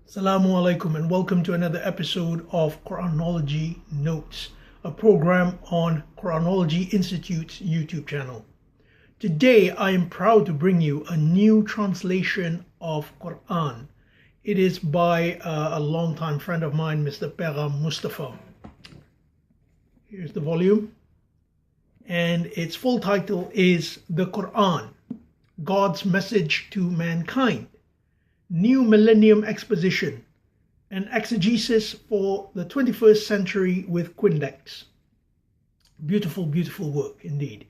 Assalamu alaikum and welcome to another episode of Quranology Notes, a program on Quranology Institute's YouTube channel. Today I am proud to bring you a new translation of Quran. It is by a longtime friend of mine, Mr. Pegham Mustafa. Here's the volume, and its full title is The Quran, God's Message to Mankind. New Millennium Exposition, an exegesis for the 21st century with Quindex. Beautiful, beautiful work indeed.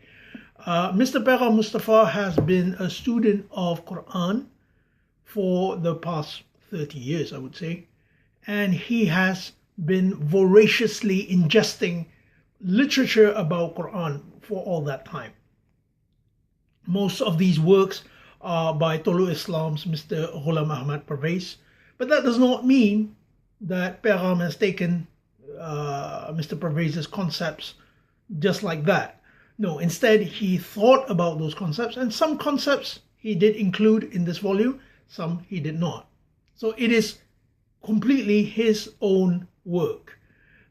Mr. Pegham Mustafa has been a student of Quran for the past 30 years, I would say, and he has been voraciously ingesting literature about Quran for all that time. Most of these works by Tolu Islam's Mr. Ghulam Ahmad Parvez, but that does not mean that Pegham has taken Mr. Parvez's concepts just like that. No, instead he thought about those concepts, and some concepts he did include in this volume, some he did not. So it is completely his own work.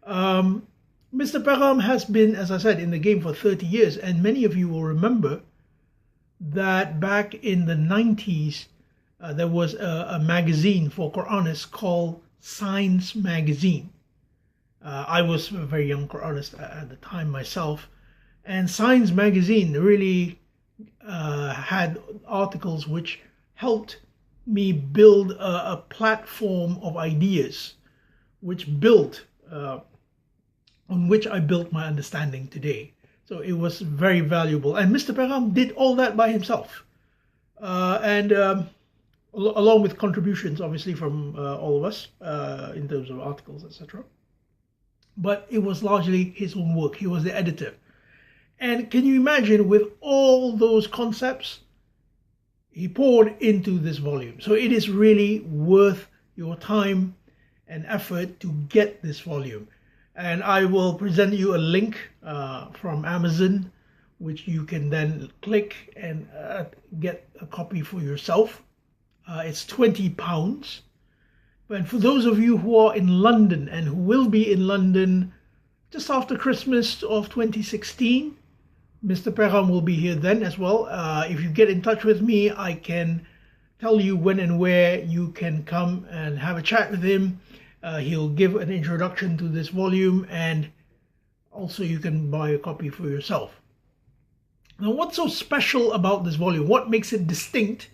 Mr. Pegham has been, as I said, in the game for 30 years, and many of you will remember that back in the 90s there was a magazine for Quranists called Science Magazine. I was a very young Quranist at the time myself, and Science Magazine really had articles which helped me build a platform of ideas which built on which I built my understanding today. So it was very valuable. And Mr. Pegham did all that by himself. Along with contributions, obviously, from all of us in terms of articles, etc. But it was largely his own work. He was the editor. And can you imagine, with all those concepts, he poured into this volume. So it is really worth your time and effort to get this volume. And I will present you a link from Amazon, which you can then click and get a copy for yourself. It's £20. But for those of you who are in London and who will be in London just after Christmas of 2016, Mr. Pegham will be here then as well. If you get in touch with me, I can tell you when and where you can come and have a chat with him. He'll give an introduction to this volume, and also you can buy a copy for yourself. Now, what's so special about this volume? What makes it distinct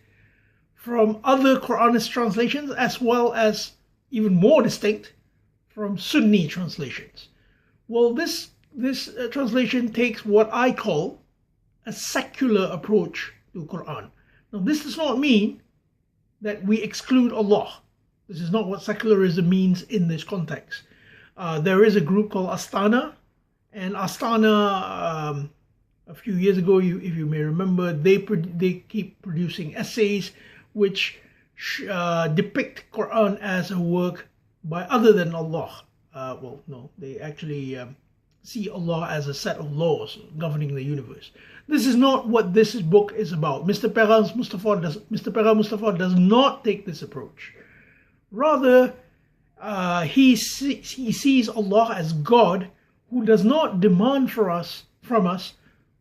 from other Quranist translations, as well as even more distinct from Sunni translations? Well, this translation takes what I call a secular approach to Quran. Now, this does not mean that we exclude Allah. This is not what secularism means in this context. There is a group called Astana, and Astana, a few years ago, if you may remember, they keep producing essays which depict Quran as a work by other than Allah. Well, no, they actually see Allah as a set of laws governing the universe. This is not what this book is about. Mr. Pegham Mustafa does not take this approach. Rather, he sees Allah as God who does not demand from us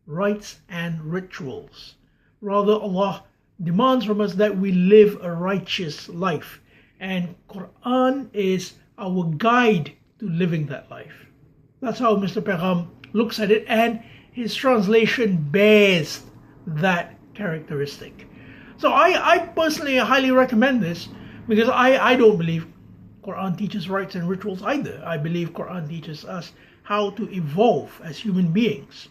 rites and rituals. Rather, Allah demands from us that we live a righteous life. And Quran is our guide to living that life. That's how Mr. Pegham looks at it, and his translation bears that characteristic. So I personally highly recommend this, because I don't believe Quran teaches rites and rituals either. I believe Quran teaches us how to evolve as human beings.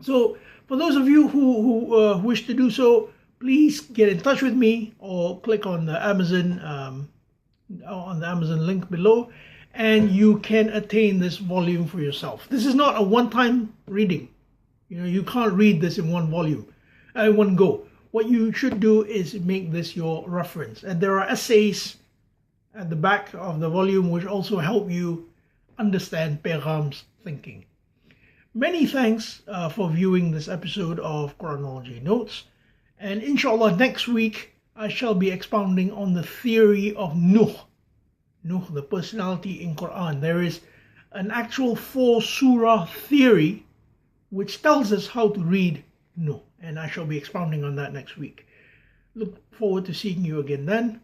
So for those of you who wish to do so, please get in touch with me or click on the Amazon link below, and you can attain this volume for yourself. This is not a one-time reading. You can't read this in one volume, in one go. What you should do is make this your reference. And there are essays at the back of the volume which also help you understand Pegham's thinking. Many thanks for viewing this episode of Quranology Notes. And inshallah, next week I shall be expounding on the theory of Nuh, the personality in Quran. There is an actual 4-surah theory which tells us how to read Nuh, and I shall be expounding on that next week. Look forward to seeing you again then.